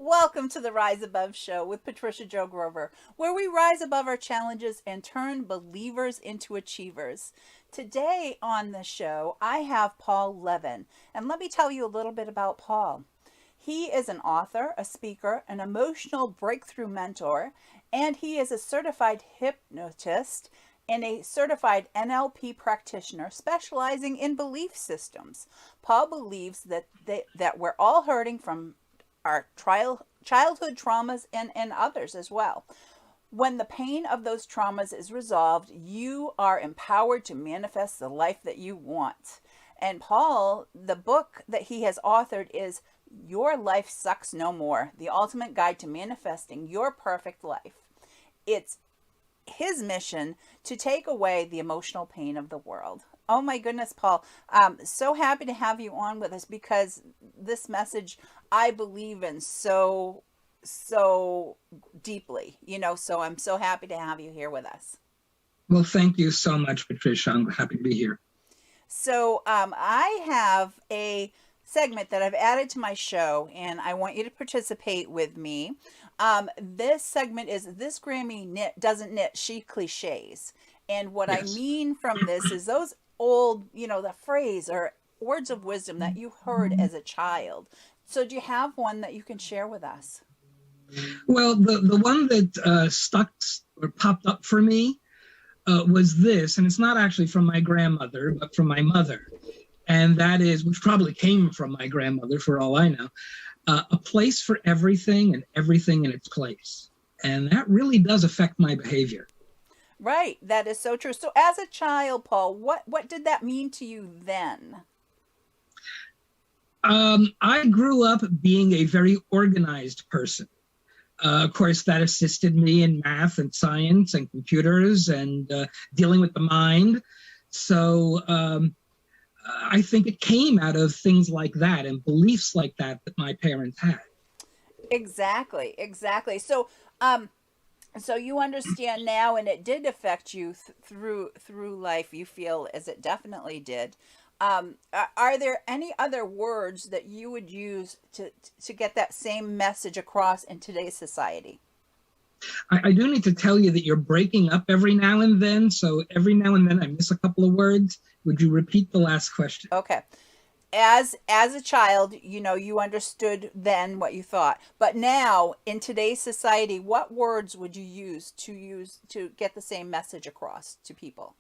Welcome to the Rise Above Show with Patricia Joe Grover, where we rise above our challenges and turn believers into achievers. Today on the show, I have Paul Levin, and let me tell you a little bit about Paul. He is an author, a speaker, an emotional breakthrough mentor, and he is a certified hypnotist and a certified NLP practitioner specializing in belief systems. Paul believes that we're all hurting from our childhood traumas and others as well. When the pain of those traumas is resolved, you are empowered to manifest the life that you want. And Paul, the book that he has authored is Your Life Sucks No More, the ultimate guide to manifesting your perfect life. It's his mission to take away the emotional pain of the world. Oh my goodness, Paul. I'm so happy to have you on with us because this message I believe in so deeply, so I'm so happy to have you here with us. Well, thank you so much, Patricia. I'm happy to be here. So I have a segment that I've added to my show, and I want you to participate with me. This segment is This Grammy Doesn't Knit, She Cliches. And what I Yes. mean from this is those old, the phrase or words of wisdom that you heard as a child. So do you have one that you can share with us? Well, the one that stuck or popped up for me was this, and it's not actually from my grandmother, but from my mother. And that is, which probably came from my grandmother for all I know, a place for everything and everything in its place. And that really does affect my behavior. Right, that is so true. So as a child, Paul, what did that mean to you then? I grew up being a very organized person. Of course, that assisted me in math and science and computers and dealing with the mind. So I think it came out of things like that and beliefs like that my parents had. Exactly, exactly. So you understand now, and it did affect you through life. You feel as it definitely did. Are there any other words that you would use to get that same message across in today's society? I do need to tell you that you're breaking up every now and then. So every now and then I miss a couple of words. Would you repeat the last question? Okay. As a child, you understood then what you thought. But now in today's society, what words would you use to get the same message across to people?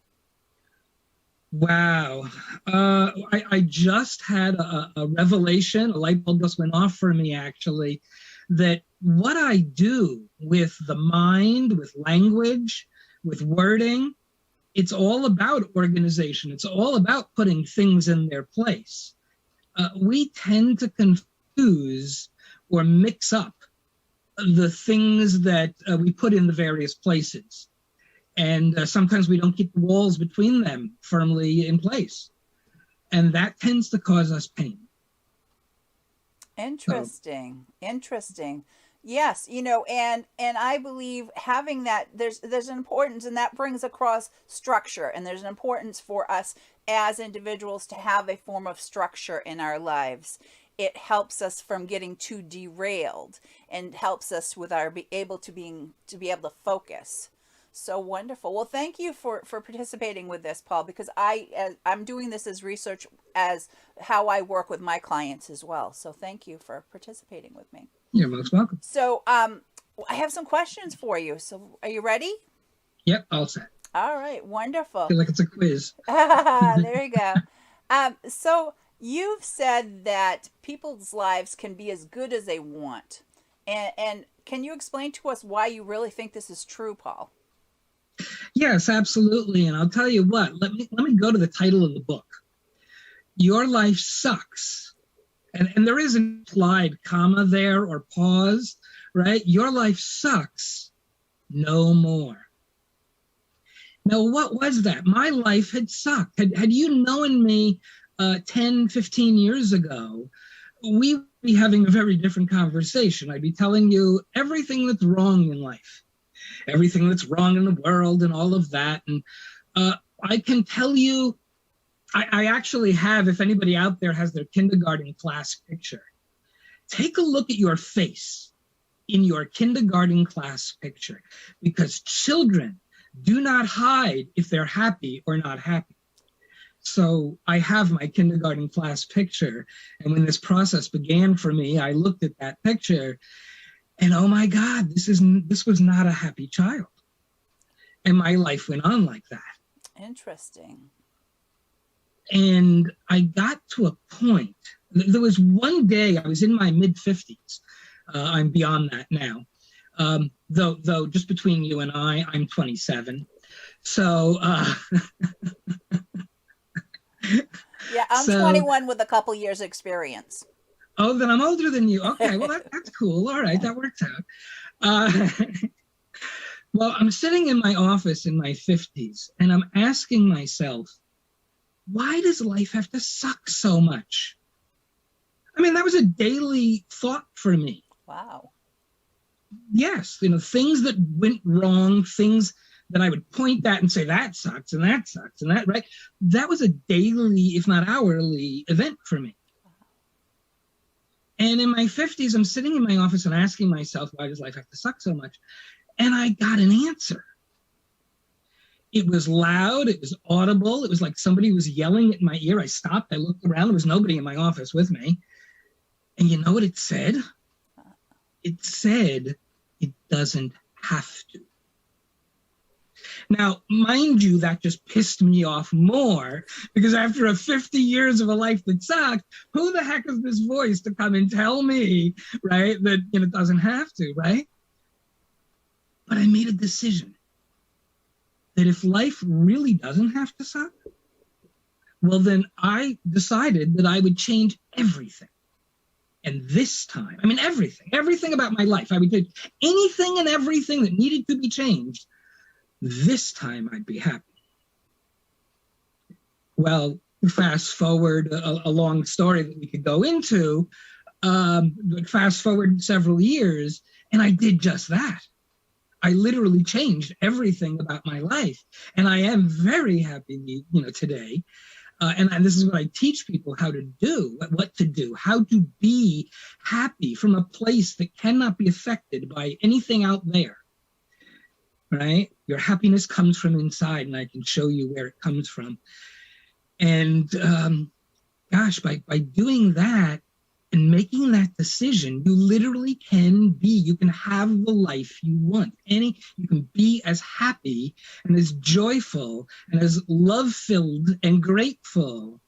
Wow. I just had a revelation, a light bulb just went off for me actually, that what I do with the mind, with language, with wording, it's all about organization. It's all about putting things in their place. We tend to confuse or mix up the things that we put in the various places. And sometimes we don't keep the walls between them firmly in place. And that tends to cause us pain. So, Interesting. Yes, and I believe having that there's an importance, and that brings across structure, and there's an importance for us as individuals to have a form of structure in our lives. It helps us from getting too derailed and helps us with our to be able to focus. So wonderful. Well, thank you for participating with this, Paul, because I'm doing this as research as how I work with my clients as well. So thank you for participating with me. you're most welcome. So I have some questions for you. So are you ready? Yep, all set. All right, wonderful. Feel like it's a quiz. There you go. So you've said that people's lives can be as good as they want, and can you explain to us why you really think this is true, Paul? Yes, absolutely. And I'll tell you what, let me go to the title of the book. Your life sucks. And there is an implied comma there or pause, right? Your life sucks no more. Now, what was that? My life had sucked. Had you known me 10, 15 years ago, we would be having a very different conversation. I'd be telling you everything that's wrong in life, everything that's wrong in the world and all of that. And I can tell you, I actually have, if anybody out there has their kindergarten class picture, take a look at your face in your kindergarten class picture, because children do not hide if they're happy or not happy. So I have my kindergarten class picture. And when this process began for me, I looked at that picture and oh my God, this was not a happy child. And my life went on like that. Interesting. And I got to a point, there was one day I was in my mid 50s. I'm beyond that now. Though just between you and I'm 27. So, Yeah, I'm so 21 with a couple years experience. oh, then I'm older than you. Okay, well that's cool. All right, that works out. Uh, well, I'm sitting in my office in my 50s, and I'm asking myself, why does life have to suck so much? I mean, that was a daily thought for me. Wow. Yes, things that went wrong, things that I would point at and say, that sucks, and that sucks, and that, right? That was a daily, if not hourly, event for me. And in my 50s, I'm sitting in my office and asking myself, why does life have to suck so much? And I got an answer. It was loud, it was audible, it was like somebody was yelling at my ear. I stopped, I looked around, there was nobody in my office with me. And you know what it said? It said, it doesn't have to. Now, mind you, that just pissed me off more, because after 50 years of a life that sucked, who the heck is this voice to come and tell me, right, that it doesn't have to, right? But I made a decision that if life really doesn't have to suck, well, then I decided that I would change everything. And this time, I mean, everything about my life, I would change anything and everything that needed to be changed. This time I'd be happy. Well, fast forward a long story that we could go into, but fast forward several years, and I did just that. I literally changed everything about my life. And I am very happy, today. And this is what I teach people how to do, what to do, how to be happy from a place that cannot be affected by anything out there, right? Your happiness comes from inside, and I can show you where it comes from. And gosh, by doing that and making that decision, you literally you can have the life you want. You can be as happy and as joyful and as love-filled and grateful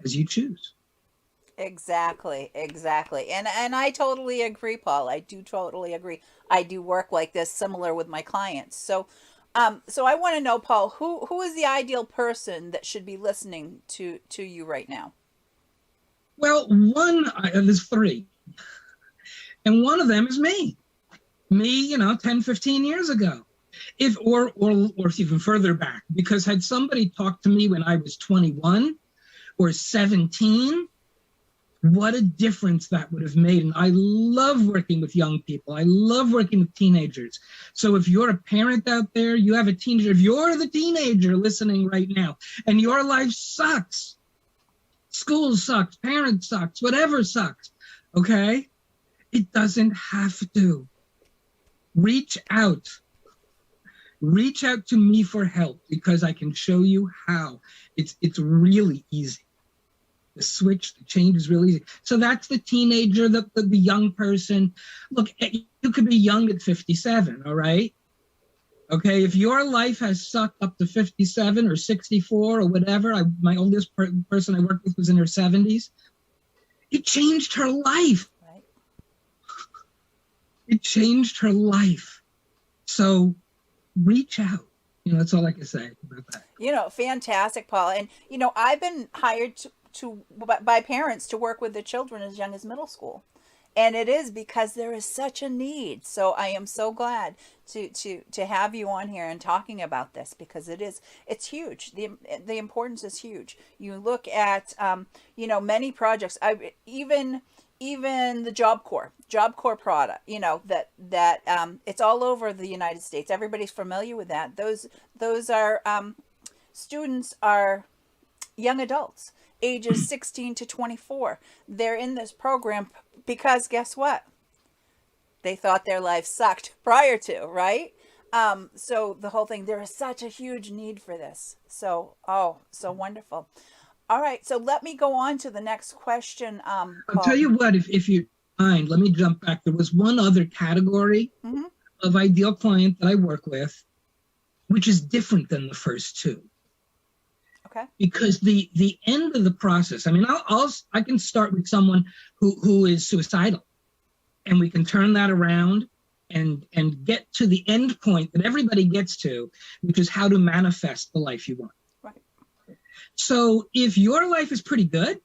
as you choose. Exactly. And I totally agree, Paul. I do totally agree. I do work like this similar with my clients. So I want to know, Paul, who is the ideal person that should be listening to you right now? Well, there's three. And one of them is me. Me, 10, 15 years ago. Or even further back, because had somebody talked to me when I was 21 or 17, what a difference that would have made. And I love working with young people. I love working with teenagers. So if you're a parent out there, you have a teenager, if you're the teenager listening right now and your life sucks, school sucks, parents sucks, whatever sucks, okay? It doesn't have to. Reach out. Reach out to me for help, because I can show you how. It's really easy. The switch, the change is really easy. So that's the teenager, the young person. Look, you could be young at 57, all right? Okay, if your life has sucked up to 57 or 64 or whatever, my oldest person I worked with was in her 70s. It changed her life. Right. It changed her life. So reach out. That's all I can say about that. Fantastic, Paul. And I've been hired by parents to work with the children as young as middle school. And it is because there is such a need. So I am so glad to have you on here and talking about this, because it's huge. The importance is huge. You look at many projects. Even the Job Corps product, that it's all over the United States. Everybody's familiar with that. Those are students are young adults, ages 16 to 24. They're in this program because guess what? they thought their life sucked prior to, right? So the whole thing, there is such a huge need for this. So, oh, so wonderful. All right, so let me go on to the next question, I'll tell Paul. you what, if you mind, let me jump back. There was one other category Mm-hmm. of ideal client that I work with, which is different than the first two. Okay. Because the end of the process, I mean, I can start with someone who is suicidal, and we can turn that around and get to the end point that everybody gets to, which is how to manifest the life you want. Right. So if your life is pretty good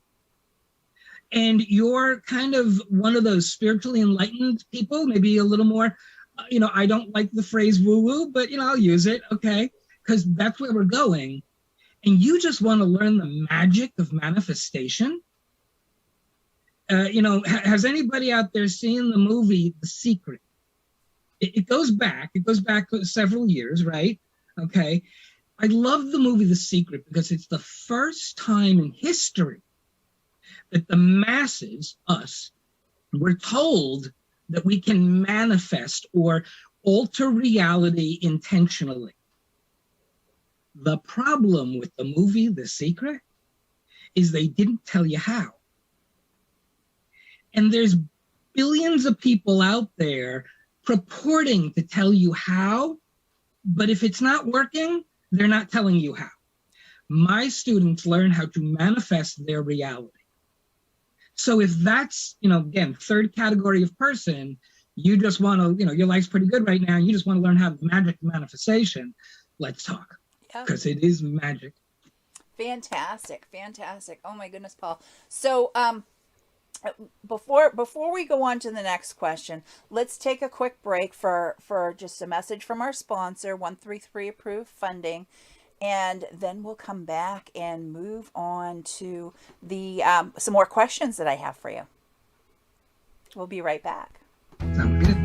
and you're kind of one of those spiritually enlightened people, maybe a little more, I don't like the phrase woo woo, but I'll use it, okay, because that's where we're going. And you just want to learn the magic of manifestation. Has anybody out there seen the movie The Secret? It goes back several years, right? Okay. I love the movie The Secret because it's the first time in history that the masses, us, were told that we can manifest or alter reality intentionally. The problem with the movie The Secret is they didn't tell you how. And there's billions of people out there purporting to tell you how, but if it's not working, they're not telling you how. My students learn how to manifest their reality. So if that's, again, third category of person, you just want to, your life's pretty good right now, and you just want to learn how the magic of manifestation, let's talk. Because it is magic. Fantastic. Oh my goodness, Paul. So, before we go on to the next question, let's take a quick break for just a message from our sponsor, 133 Approved Funding, and then we'll come back and move on to the some more questions that I have for you. We'll be right back. Sounds good.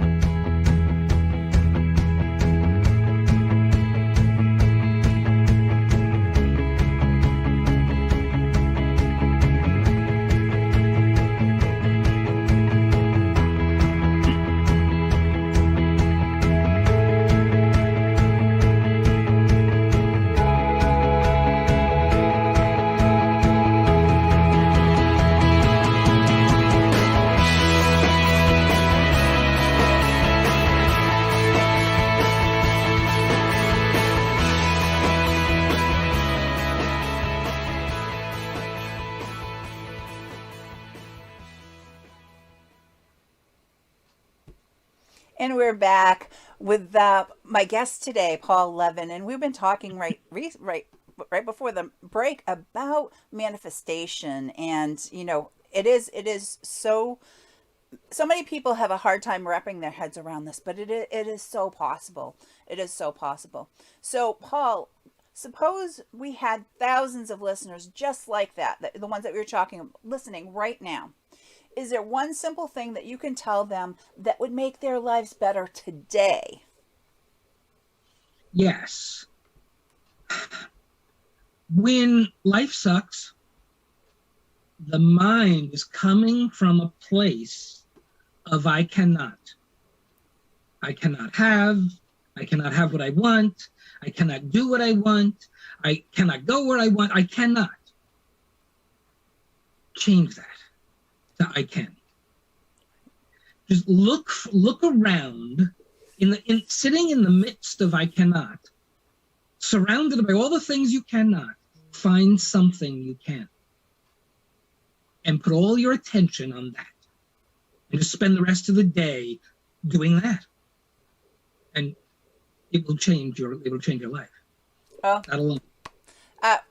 And we're back with my guest today, Paul Levin, and we've been talking right before the break about manifestation, and it is so many people have a hard time wrapping their heads around this, but it is so possible. It is so possible. So, Paul, suppose we had thousands of listeners just like that, the ones that we were talking, listening right now. Is there one simple thing that you can tell them that would make their lives better today? Yes. When life sucks, the mind is coming from a place of I cannot. I cannot have what I want. I cannot do what I want. I cannot go where I want. I cannot. Change that. So I can. Just look around sitting in the midst of I cannot, surrounded by all the things you cannot, find something you can. And put all your attention on that. And just spend the rest of the day doing that. And it will change your life. Oh, That alone.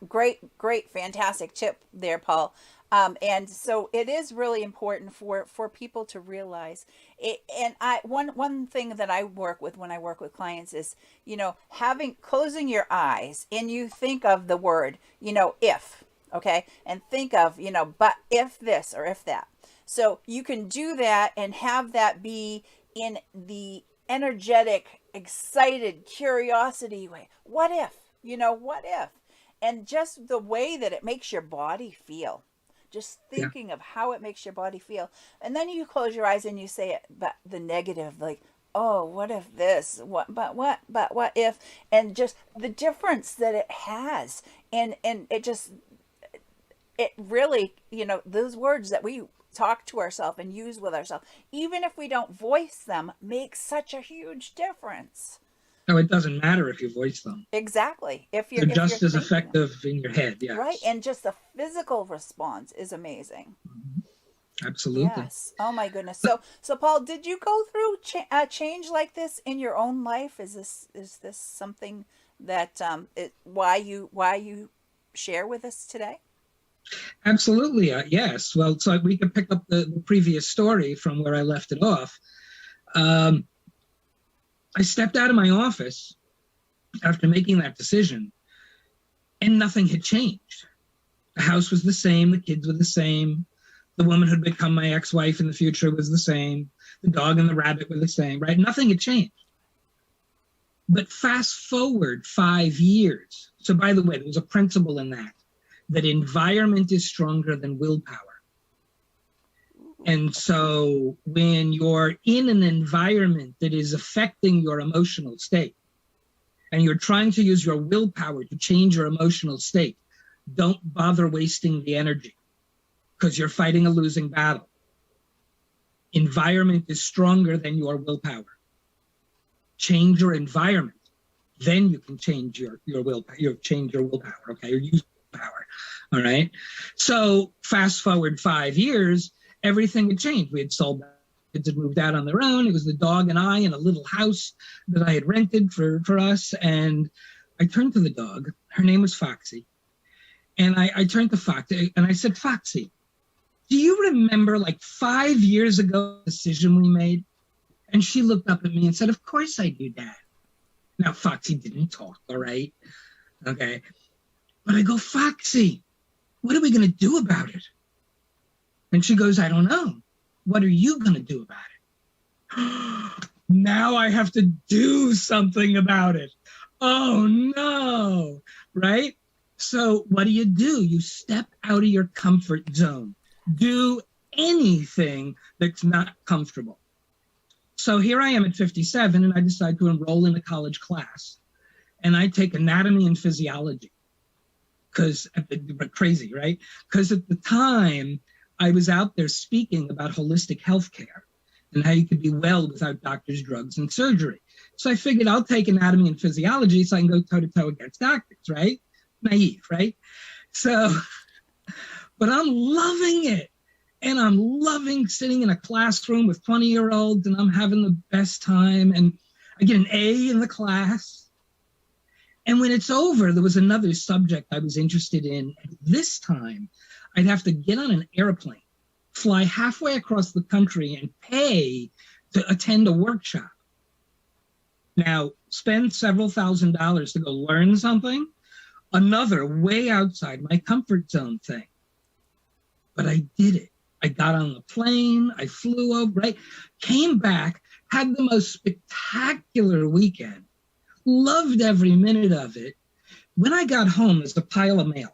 Great, fantastic tip there, Paul. And so it is really important for people to realize it. And one thing that I work with when I work with clients is, closing your eyes and you think of the word, if, okay, and think of, but if this or if that. So you can do that and have that be in the energetic, excited curiosity way. What if? What if? And just the way that it makes your body feel. just Yeah. thinking of how it makes your body feel. And then you close your eyes and you say it, but the negative, like, oh, what if this, but what if, and just the difference that it has. And it just, it really, those words that we talk to ourselves and use with ourselves, even if we don't voice them, make such a huge difference. No, it doesn't matter if you voice them. Exactly. They're If you're just as thinking them. effective in your head. Right. Yes. And just the physical response is amazing. Absolutely. Yes. Oh my goodness. So Paul, did you go through change like this in your own life? Is this something that why you share with us today? Absolutely. Yes. Well, so we could pick up the previous story from where I left it off. Um, I stepped out of my office after making that decision, and nothing had changed. The house was the same. The kids were the same. The woman who'd become my ex-wife in the future was the same. The dog and the rabbit were the same, right? Nothing had changed. But fast forward 5 years. So by the way, there was a principle in that environment is stronger than willpower. And so when you're in an environment that is affecting your emotional state, and you're trying to use your willpower to change your emotional state, don't bother wasting the energy, because you're fighting a losing battle. Environment is stronger than your willpower. Change your environment, then you can change your willpower. You change your willpower, okay, or use power. All right. So fast forward 5 years, everything had changed. We had sold, kids had moved out on their own. It was the dog and I in a little house that I had rented for us. And I turned to the dog. Her name was Foxy. And I turned to Foxy and I said, Foxy, do you remember like 5 years ago the decision we made? And she looked up at me and said, of course I do, Dad. Now, Foxy didn't talk, all right? Okay. But I go, Foxy, what are we going to do about it? And she goes, I don't know. What are you going to do about it? Now I have to do something about it. Oh, no. Right? So what do? You step out of your comfort zone. Do anything that's not comfortable. So here I am at 57, and I decide to enroll in a college class. And I take anatomy and physiology. Because, crazy, right? Because at the time, I was out there speaking about holistic healthcare and how you could be well without doctors, drugs, and surgery. So I figured I'll take anatomy and physiology so I can go toe-to-toe against doctors, right? Naive, right? So, but I'm loving it. And I'm loving sitting in a classroom with 20-year-olds, and I'm having the best time. And I get an A in the class. And when it's over, there was another subject I was interested in. And this time, I'd have to get on an airplane, fly halfway across the country, and pay to attend a workshop. Now, spend several $1,000s to go learn something, another way outside my comfort zone thing. But I did it. I got on the plane, I flew over, right? Came back, had the most spectacular weekend, loved every minute of it. When I got home, there's a pile of mail.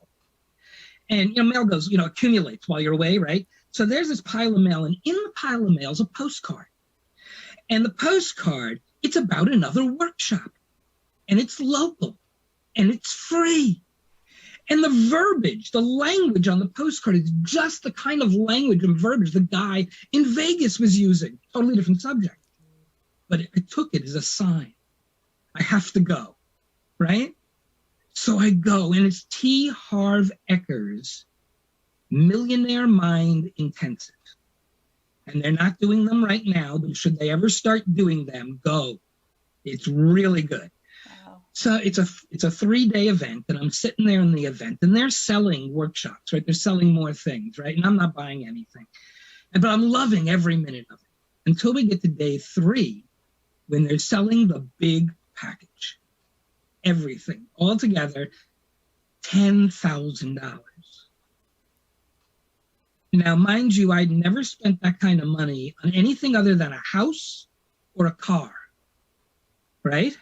And, mail goes, accumulates while you're away, right? So there's this pile of mail, and in the pile of mail is a postcard. And the postcard, it's about another workshop. And it's local. And it's free. And the verbiage, the language on the postcard is just the kind of language and verbiage the guy in Vegas was using. Totally different subject. But I took it as a sign. I have to go, right? So I go, and it's T. Harv Eker's Millionaire Mind Intensive. And they're not doing them right now, but should they ever start doing them, go. It's really good. Wow. So it's a 3-day event, and I'm sitting there in the event, and they're selling workshops, right? They're selling more things, right? And I'm not buying anything. But I'm loving every minute of it until we get to day 3, when they're selling the big package. Everything, all together, $10,000. Now, mind you, I'd never spent that kind of money on anything other than a house or a car, right?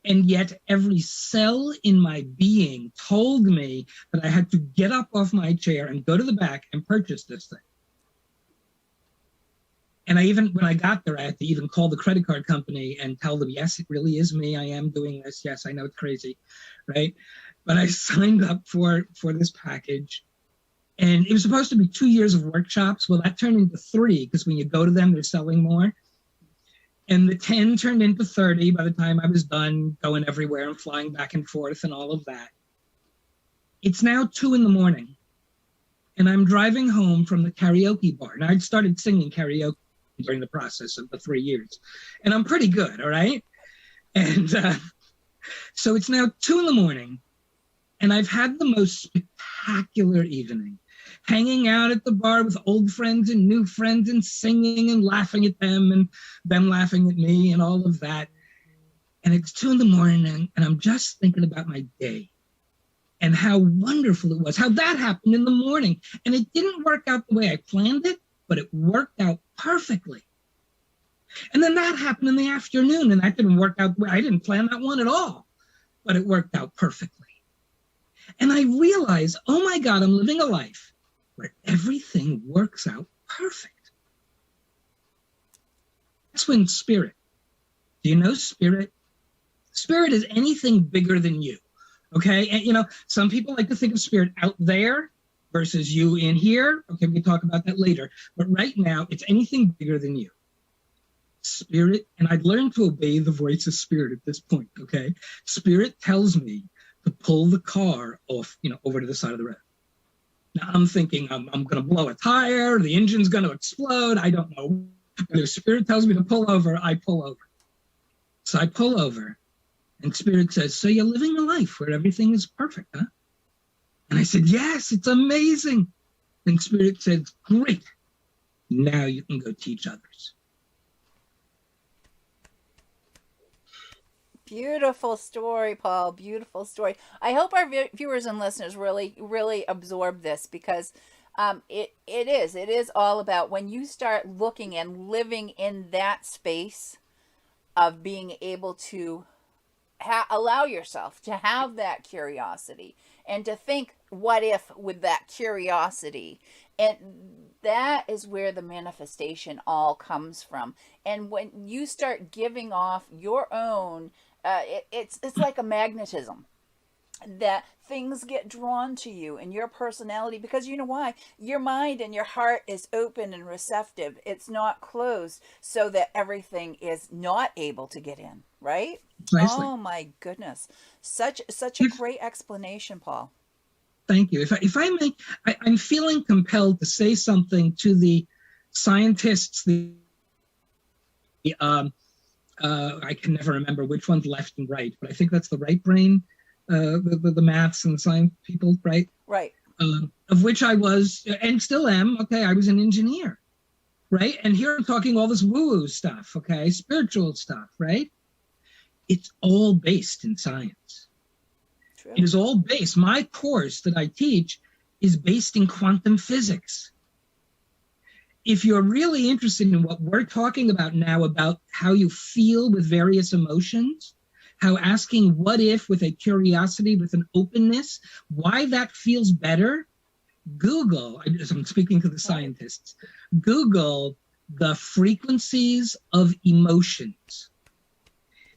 And yet every cell in my being told me that I had to get up off my chair and go to the back and purchase this thing. And when I got there, I had to even call the credit card company and tell them, yes, it really is me. I am doing this. Yes, I know it's crazy, right? But I signed up for this package. And it was supposed to be 2 years of workshops. Well, that turned into 3, because when you go to them, they're selling more. And the 10 turned into 30 by the time I was done going everywhere and flying back and forth and all of that. It's now 2 a.m. and I'm driving home from the karaoke bar. Now, I'd started singing karaoke during the process of the 3 years. And I'm pretty good, all right? And so it's now 2 a.m. and I've had the most spectacular evening, hanging out at the bar with old friends and new friends and singing and laughing at them and them laughing at me and all of that. And it's 2 a.m. and I'm just thinking about my day and how wonderful it was, how that happened in the morning. And it didn't work out the way I planned it, but it worked out perfectly. And then that happened in the afternoon, and that didn't work out the way I didn't plan that one at all, but it worked out perfectly. And I realized, oh my God, I'm living a life where everything works out perfect. That's when spirit. Do you know spirit? Spirit is anything bigger than you, okay? And some people like to think of spirit out there versus you in here. Okay, we can talk about that later. But right now, it's anything bigger than you. Spirit, and I'd learned to obey the voice of spirit at this point, okay? Spirit tells me to pull the car off, over to the side of the road. Now I'm thinking I'm going to blow a tire, the engine's going to explode, I don't know. But if spirit tells me to pull over, I pull over. So I pull over, and spirit says, so you're living a life where everything is perfect, huh? And I said, yes, it's amazing. And spirit said, great. Now you can go teach others. Beautiful story, Paul. Beautiful story. I hope our viewers and listeners really, really absorb this, because it is all about when you start looking and living in that space of being able to allow yourself to have that curiosity and to think what if with that curiosity. And that is where the manifestation all comes from. And when you start giving off your own, it's like a magnetism, that things get drawn to you and your personality, because you know why? Your mind and your heart is open and receptive. It's not closed so that everything is not able to get in, right? Precisely. Oh my goodness. Such a great explanation, Paul. Thank you. If I may, I'm feeling compelled to say something to the scientists, I can never remember which one's left and right, but I think that's the right brain, the maths and the science people, right? Right. Of which I was, and still am, okay, I was an engineer, right? And here I'm talking all this woo-woo stuff, okay, spiritual stuff, right? It's all based in science. True. It is all based, my course that I teach is based in quantum physics. If you're really interested in what we're talking about now, about how you feel with various emotions, how asking what if with a curiosity, with an openness, why that feels better, Google, I'm speaking to the scientists, Google the frequencies of emotions.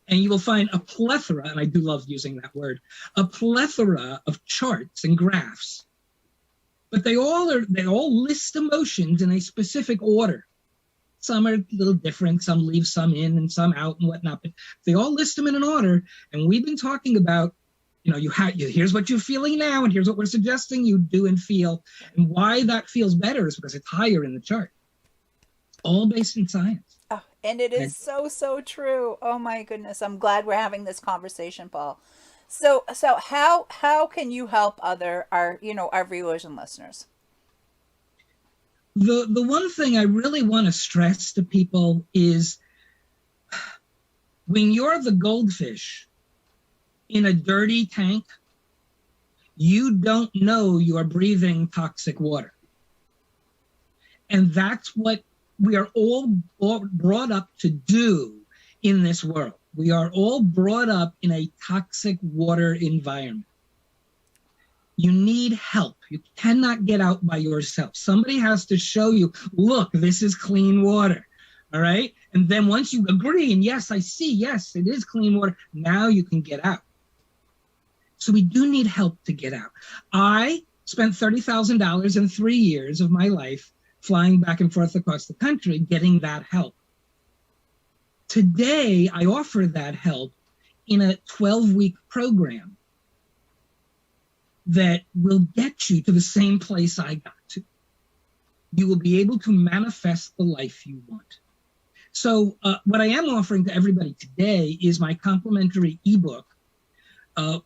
And you will find a plethora, and I do love using that word, a plethora of charts and graphs. But they all list emotions in a specific order. Some are a little different, some leave some in and some out and whatnot, but they all list them in an order. And we've been talking about, here's what you're feeling now, and here's what we're suggesting you do and feel. And why that feels better is because it's higher in the chart. It's all based in science. Oh, and it is so true. Oh my goodness. I'm glad we're having this conversation, Paul. So how can you help our viewers and listeners? The one thing I really want to stress to people is when you're the goldfish in a dirty tank, you don't know you're breathing toxic water. And that's what we are all brought up to do in this world. We are all brought up in a toxic water environment. You need help. You cannot get out by yourself. Somebody has to show you, look, this is clean water. All right. And then once you agree, and yes, I see, yes, it is clean water, now you can get out. So we do need help to get out. I spent $30,000 in 3 years of my life flying back and forth across the country, getting that help. Today, I offer that help in a 12-week program that will get you to the same place I got to. You will be able to manifest the life you want. So what I am offering to everybody today is my complimentary ebook,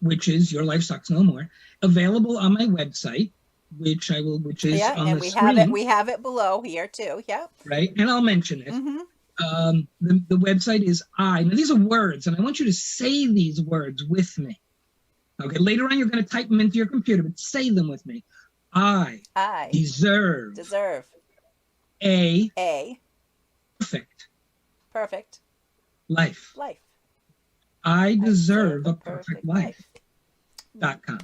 which is Your Life Sucks No More, available on my website, which is on the screen. We have it below here too. Yeah. Right, and I'll mention it. Mm-hmm. The website is now these are words, and I want you to say these words with me. Okay, later on you're going to type them into your computer, but say them with me. I deserve a perfect life. I deserve a perfect life.com.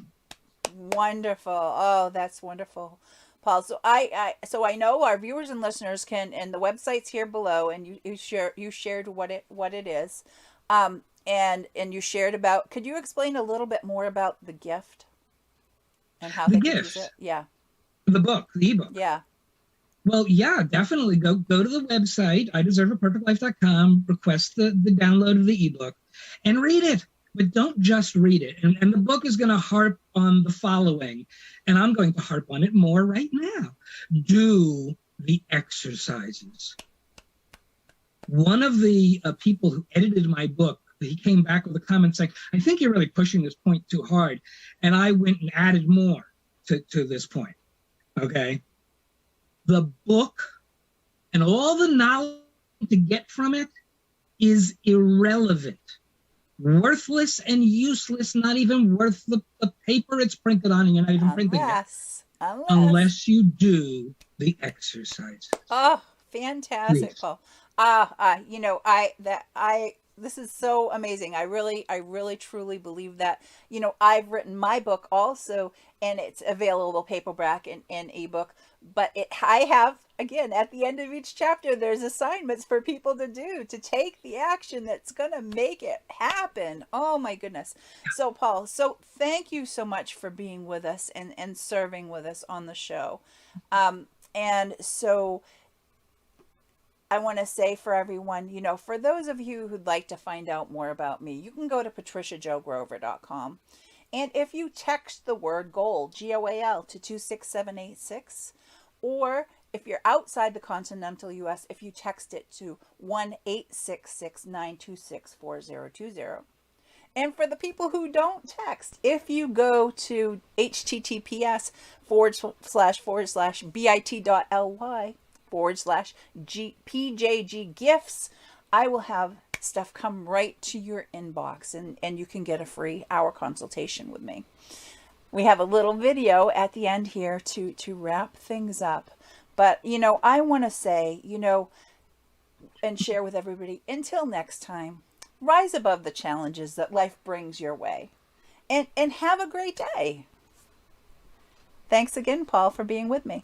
Wonderful. Oh, that's wonderful, Paul. So I know our viewers and listeners can, and the website's here below, and you shared what it is, and you shared about. Could you explain a little bit more about the gift and how they can use it? Yeah. The ebook. Yeah. Well, yeah, definitely go to the website, ideserveaperfectlife.com, request the download of the ebook, and read it. But don't just read it. And the book is going to harp on the following, and I'm going to harp on it more right now. Do the exercises. One of the people who edited my book, he came back with a comment saying, I think you're really pushing this point too hard. And I went and added more to this point. Okay. The book and all the knowledge to get from it is irrelevant, worthless and useless, not even worth the paper it's printed on, and you're not even printing it. Unless you do the exercise. Oh, fantastic, please. Paul. This is so amazing. I really truly believe that. I've written my book also, and it's available paperback and ebook. But I have, again, at the end of each chapter, there's assignments for people to do, to take the action that's going to make it happen. Oh, my goodness. So, Paul, thank you so much for being with us and serving with us on the show. And so I want to say for everyone, for those of you who'd like to find out more about me, you can go to patriciajogrover.com. And if you text the word GOAL, GOAL, to 26786, or if you're outside the continental U.S., if you text it to 1-866-926-4020. And for the people who don't text, if you go to https://bit.ly/PJG gifts, I will have stuff come right to your inbox, and you can get a free hour consultation with me. We have a little video at the end here to wrap things up. But, I want to say, and share with everybody, until next time, rise above the challenges that life brings your way, and have a great day. Thanks again, Paul, for being with me.